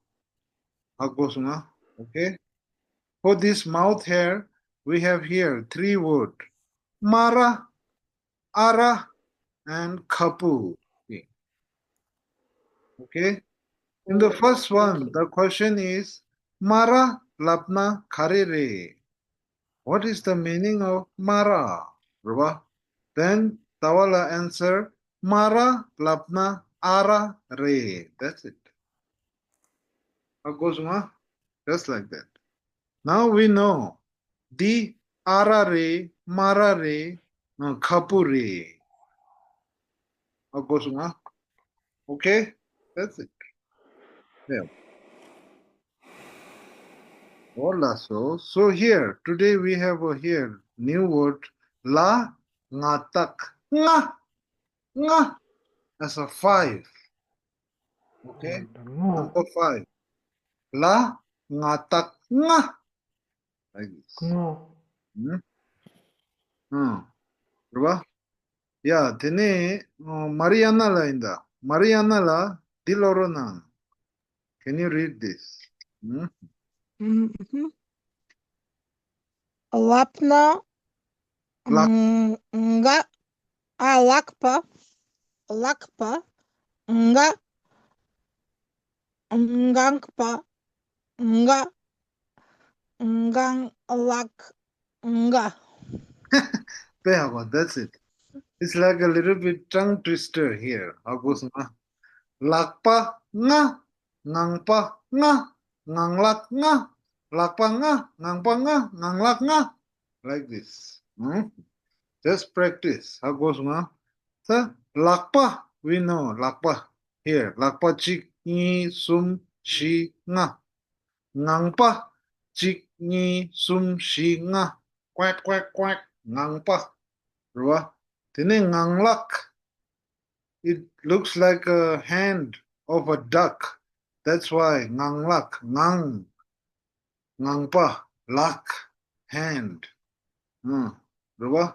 Speaker 1: Agosuma. Okay. For this mouth hair, we have here three words. Mara, ara, and kapu. Okay. In the first one, the question is Mara Lapna Karere. What is the meaning of Mara? Ruba? Then Tawala answer Mara Lapna Ara Re. That's it. Agosuma? Just like that. Now we know Di Ara Re, Mara Re, Kapu Re. Agosuma? Okay? That's it. Yeah. Hola, so here today we have here new word la ngatak nga as a 5. Okay, number 5 la ngatak nga like this. Right? Yeah, tene Mariana la inda Mariana la dilorona. Can you read this?
Speaker 12: Lapna nga lakpa nga ngangpa nga ngang lak nga.
Speaker 1: That's it. It's like a little bit tongue twister here. How goes nga? Lakpa nga, ngangpa nga, nganglak nga, lakpa nga, ngangpa nga, nganglak nga. Like this. Just practice. How goes nga? So, lakpa, we know lakpa. Here, lakpa chik ni sum shi nga. Ngangpa chik ni sum shi nga. Quack, quack, quack. Ngangpa. Right? Then nganglak. It looks like a hand of a duck. That's why nganglak, ngangpa, lak, hand. Right?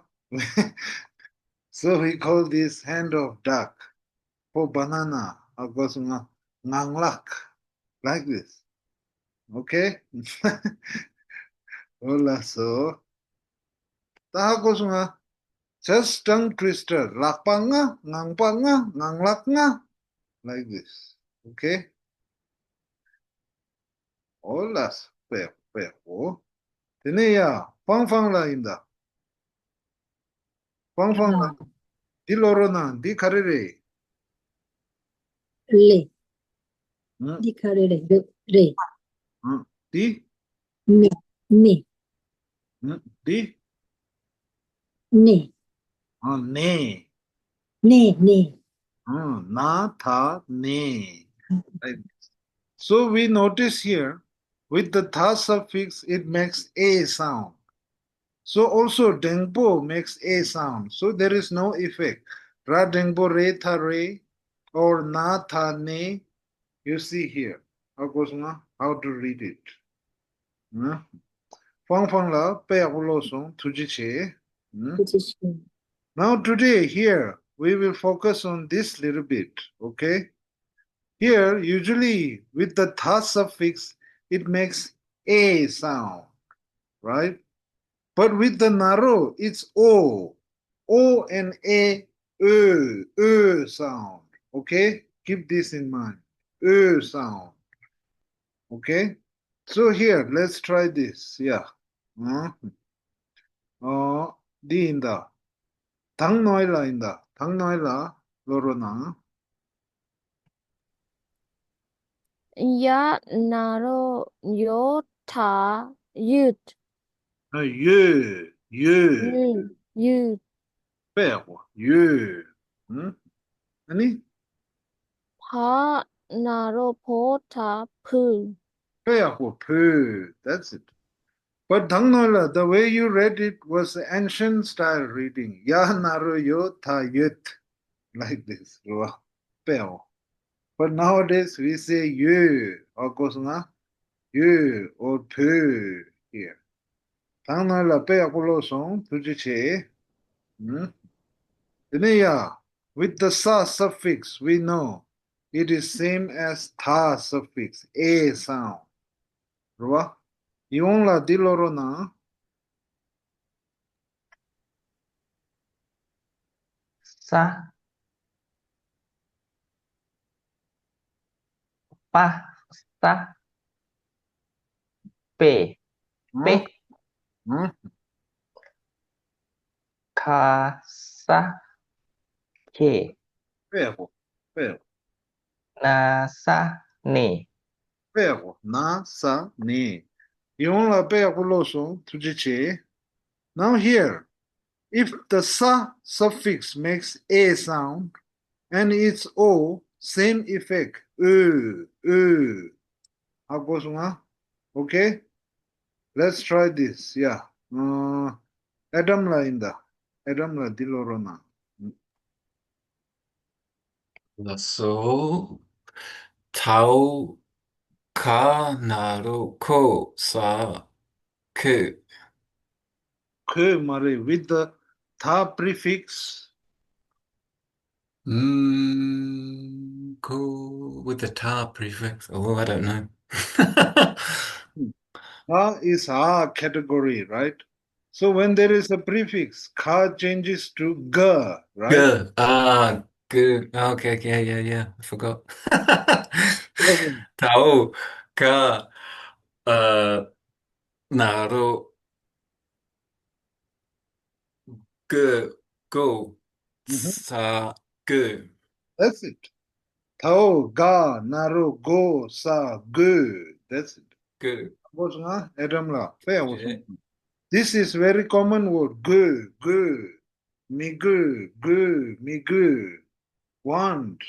Speaker 1: So we call this hand of duck for banana. Agos nganglak, like this. Okay? Hola, so. Tahagos nga. Just tongue twister. Lakpa nga, ngangpa nga, nganglak nga. Like this. Okay? Hola, pero. Tenía, fang la inda. Fang la. Di loro na, di karere.
Speaker 6: Le. Di carere. Re.
Speaker 1: Di?
Speaker 6: Me. Me.
Speaker 1: Di?
Speaker 6: Ne.
Speaker 1: Ne.
Speaker 6: Ne.
Speaker 1: Na, tha, ne. Like this. So we notice here, with the tha suffix, it makes a sound. So also dengpo makes a sound. So there is no effect. Ra dengpo re tha re or na tha ne. You see here. How to read it. Fang la pe agulo song tuji che. Now today here we will focus on this little bit. Okay. Here usually with the tha suffix it makes a sound, right? But with the naro it's o. O and a sound. Okay. Keep this in mind. Sound. Okay. So here, let's try this. Yeah. Di inda. Tang noi la inda. Tang noi la loro na.
Speaker 5: Ya naro yo ta yut.
Speaker 1: Ye.
Speaker 5: Yut.
Speaker 1: Pero. Ye. Ani?
Speaker 5: Pa naro po ta pu.
Speaker 1: Pero. Pu. That's it. But Tang noi la, the way you read it was ancient style reading. Ya naro yo ta yut. Like this. Pero. But nowadays we say ye. Or goes na. Ye or pu here. Tang noi la pe akulo song tuji che. Dineya, with the sa suffix we know it is same as tha suffix, a sound. Rwa? Iyon la diloro na.
Speaker 11: Sa. Pa. Sa. Pe. Pe. Kha. Sa. Ke.
Speaker 1: Pero.
Speaker 11: Na. Sa. Ne.
Speaker 1: Pero. Na, sa, ne. Iyon la pe akulo song tuji che. Now here, if the sa suffix makes a sound and its o, same effect. How goes nga? Okay? Let's try this. Yeah. Adam la inda. Adam la dilorona.
Speaker 3: So, tau ka naru ko sa ke.
Speaker 1: Ke mare with the tha prefix.
Speaker 3: Ko with the ta prefix. Oh, I don't know.
Speaker 1: Ha is ha category, right? So when there is a prefix, ka changes to ga, right?
Speaker 3: Good. Good. Okay, yeah. I forgot. Tau ka naru Good. Go.
Speaker 1: Mhm.
Speaker 3: Sa. Good.
Speaker 1: That's it. Tao, ga, naro, go, sa, go. That's it.
Speaker 3: Good.
Speaker 1: Bos nga, Adam la. Fair was.
Speaker 3: Okay.
Speaker 1: This is very common word. Go, go. Me go, go, me go. Want.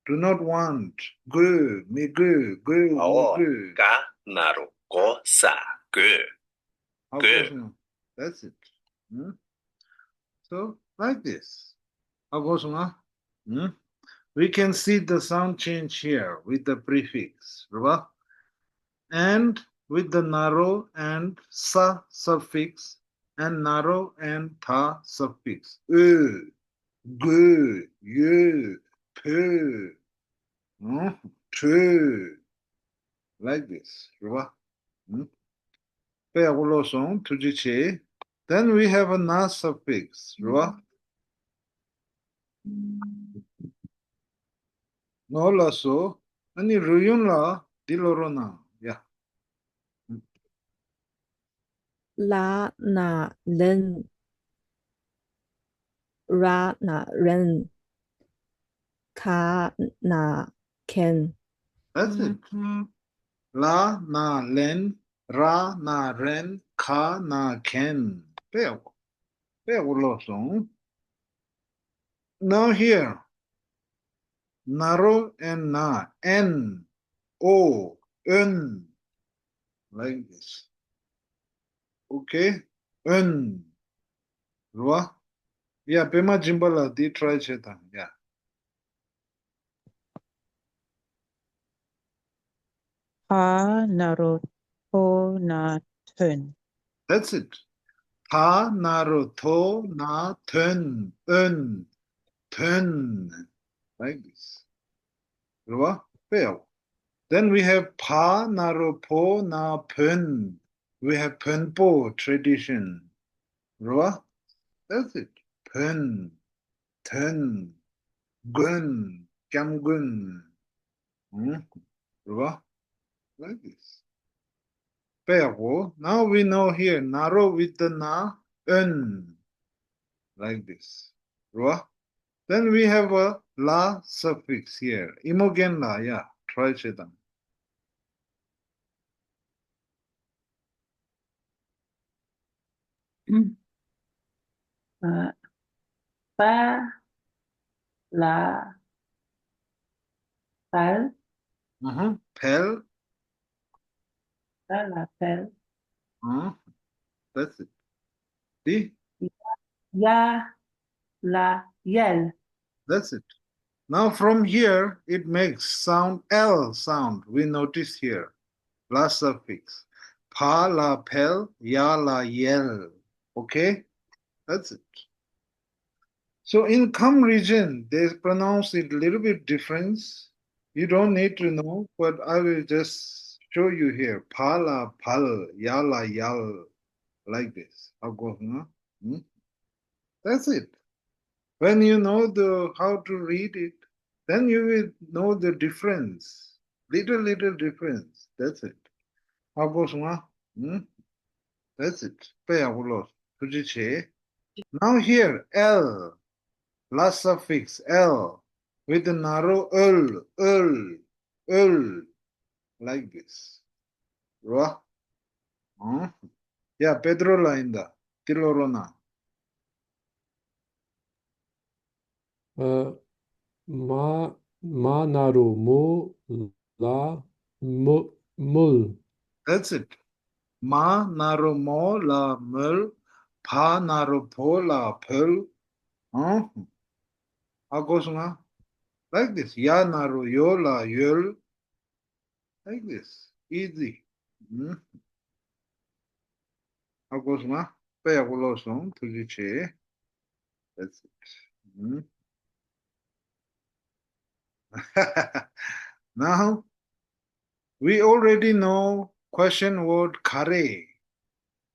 Speaker 1: Do not want. Go, me go, go, me
Speaker 13: Tao,
Speaker 1: go.
Speaker 13: ga, naro, go, sa, go.
Speaker 1: How
Speaker 13: Go.
Speaker 1: goes now? That's it. Hmm? So, like this. How goes now? Hmm? We can see the sound change here with the prefix. Right? And with the narrow and sa suffix and narrow and tha suffix. Gu, yu, pu, tu. Like this. Right? Then we have a na suffix. Right? No la so. Ani ruyun la dilorona. Yeah.
Speaker 2: La na len. Ra na ren. Ka na ken.
Speaker 1: That's it. La na len, ra na ren, ka na ken. Now here, naro and na, n, o, n, like this. Okay, n, rua. Yeah, pema jimbala di try cheta. Yeah.
Speaker 10: Pa naro to na tun.
Speaker 1: That's it. Pa naro to na ten, n, ten, like this. Rua, fail. Then we have pa, naro, po, na, pen. We have penpo tradition. Rua? That's it. Pen, ten, gun, kyamgun. Rua? Like this. Pero, now we know here, naro with the na, n. Like this. Rua? Then we have a la suffix here. Imogen la, yeah. Try chetan.
Speaker 4: Pa, la, pal,
Speaker 1: Pel.
Speaker 4: pa, la, pel.
Speaker 1: That's it. See?
Speaker 4: Ya, la, yel.
Speaker 1: That's it. Now from here, it makes sound L sound. We notice here. Last suffix. Pa la pel, ya la yel. Okay? That's it. So in Kham region, they pronounce it a little bit different. You don't need to know, but I will just show you here. Pa la pal, ya la yal. Like this. How goes, no? That's it. When you know how to read it, then you will know the difference. Little difference. That's it. How goes ma? That's it. Now here, L, last suffix L, with the narrow like this. Ra? Yeah, Pedro la inda. Tilorona.
Speaker 7: Ma naru mu la mul.
Speaker 1: That's it. Ma naro mo la mul, pa naro po la pul. How goes ma? Like this. Ya naro yo la yul. Like this. Easy. How goes ma? Pe agulosong tujiche. That's it. Now we already know question word kare.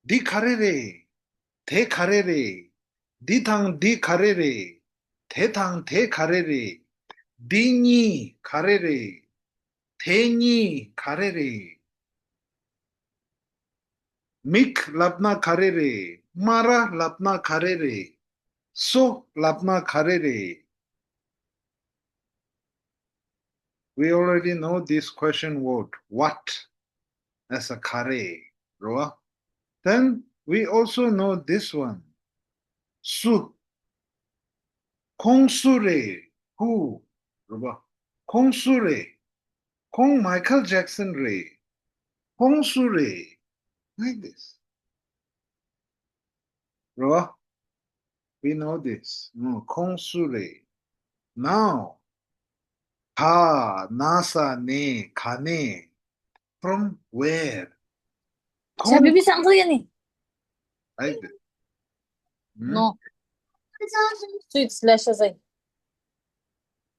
Speaker 1: Di kare re. Te kare re. Di thang di kare re. Te thang te kare re. Di ni kare re. Te ni kare re. Mik labna kare re. Mara lapna kharere. So lapna kharere. We already know this question word. What? As a khare. Roa. Then we also know this one. Su. Kongsure. Who? Roba. Kongsure. Kong Michael Jackson re. Kongsure. Like this. Roa. We know this. No, Kongsure. Now, ha, nasa, ne, kane. From where?
Speaker 14: Siya,
Speaker 1: Kong,
Speaker 14: bibisaan ko yan eh.
Speaker 1: like this. Hmm?
Speaker 14: No. Sweet slash asay.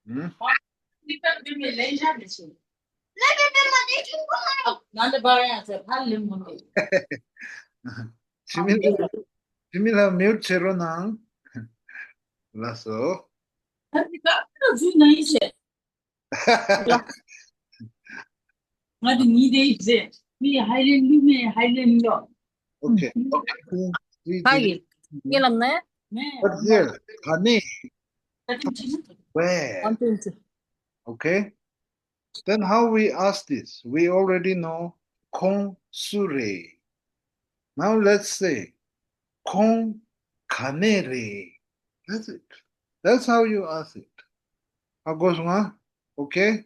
Speaker 1: Hmm? Similar mute chero nang. Lasso. Okay.
Speaker 14: Kagi. Ilam na yan?
Speaker 1: But here, kane. Where?
Speaker 14: 120.
Speaker 1: Okay. Then how we ask this? We already know kong sure. Now let's say kong kanere. That's it. That's how you ask it. How goes one? Okay.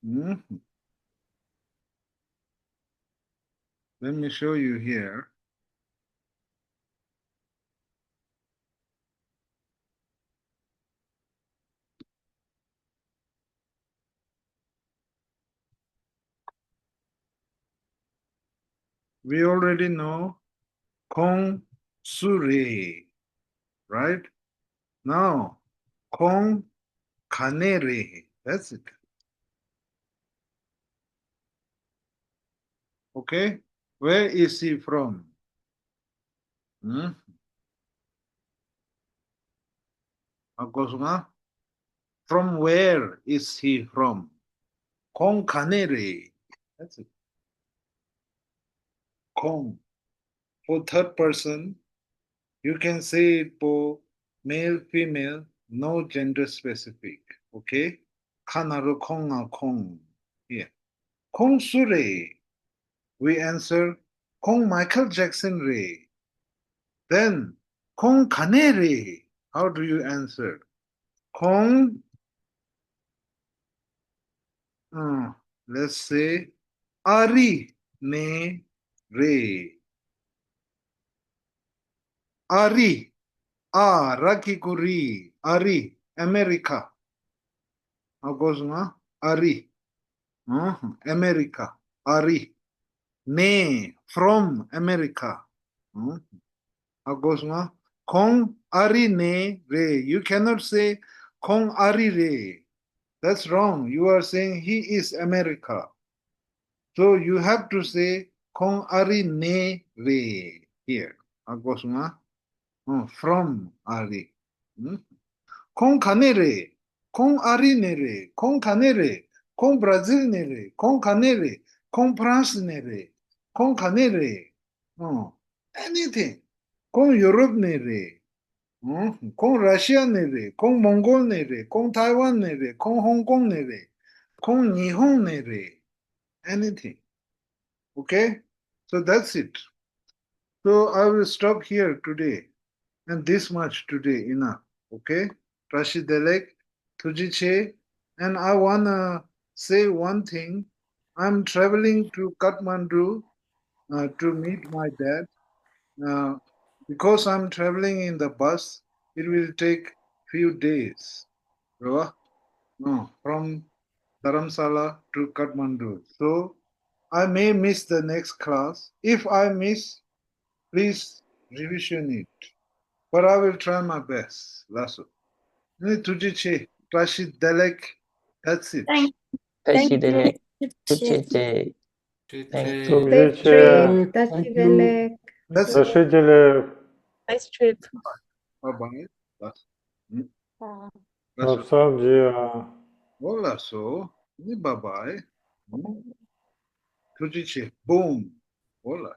Speaker 1: Mhm. Let me show you here. We already know kong sure, right? Now kong kanere. That's it. Okay. Where is he from? Hmm? Akosuma? From where is he from? Kong kanere. That's it. Kong. For third person, you can say it for male, female, no gender specific. Okay? Kanaru konga kong. Here. Kong sure. We answer Kong Michael Jackson re. Then Kong kane re. How do you answer? Kong, let's say Ari ne re. Ari. Rakikuri. Ari. America. How goes ma? Ari. America. Ari. Ne. From America. How goes ma? Kong Ari ne re. You cannot say Kong Ari re. That's wrong. You are saying he is America. So you have to say Kong Ari ne re here. How goes ma? From Ari. Kong kanere, Kong Ari nere, Kong kanere, Kong Brazil nere, Kong kanere, Kong France nere, Kong kanere. Anything. Kong Europe nere, Kong Russia nere, Kong Mongol nere, Kong Taiwan nere, Kong Hong Kong nere, Kong Nihon nere. Anything. Okay? So that's it. So I will stop here today. And this much today enough. Okay? Rashid Delek, Tujiche, and I wanna say one thing. I'm traveling to Kathmandu to meet my dad. Because I'm traveling in the bus, it will take few days. From Dharamsala to Kathmandu. So I may miss the next class. If I miss, please revision it. But I will try my best. Lasso. Tujiche, Rashid Delek, that's it.
Speaker 2: Thank
Speaker 11: Tashidele.
Speaker 2: you.
Speaker 11: Tucheche. Thank you.
Speaker 9: Tujiche.
Speaker 2: Safe trip.
Speaker 3: Thank you.
Speaker 2: That's
Speaker 9: Rashidele.
Speaker 14: Nice trip.
Speaker 1: Bye-bye.
Speaker 9: Sab Jia.
Speaker 1: Hola, so. Bye-bye. Tujiche, boom. Hola.